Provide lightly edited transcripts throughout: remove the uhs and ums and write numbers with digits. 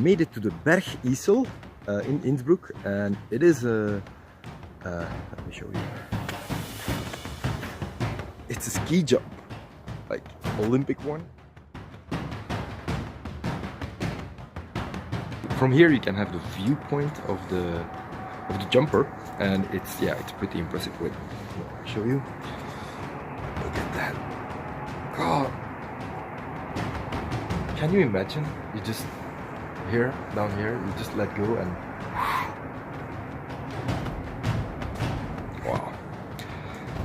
made it to the Bergisel in Innsbruck, and it is a let me show you. It's a ski jump, like Olympic one. From here you can have the viewpoint of the jumper, and it's pretty impressive. Wait, I'll show you. Look at that. God, can you imagine? You just down here, you just let go and wow,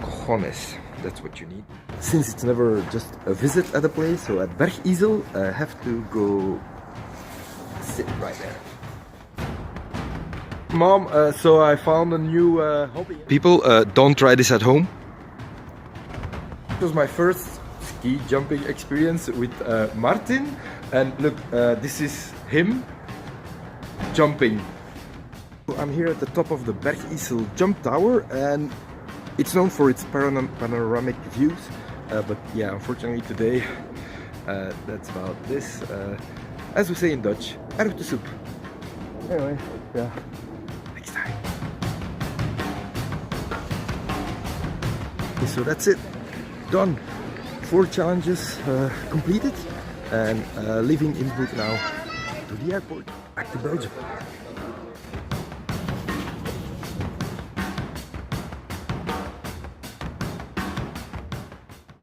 cojones, that's what you need. Since it's never just a visit at a place, so at Bergisel I have to go sit right there. Mom, so I found a new hobby. People, don't try this at home. It was my first ski jumping experience with Martin, and look, this is him jumping. I'm here at the top of the Bergisel jump tower, and it's known for its panoramic views, but yeah, unfortunately today that's about this. As we say in Dutch, erg de soep. Anyway, yeah, next time. Okay, so that's it, done. 4 challenges completed, and leaving Innsbruck now to the airport, back to Belgium.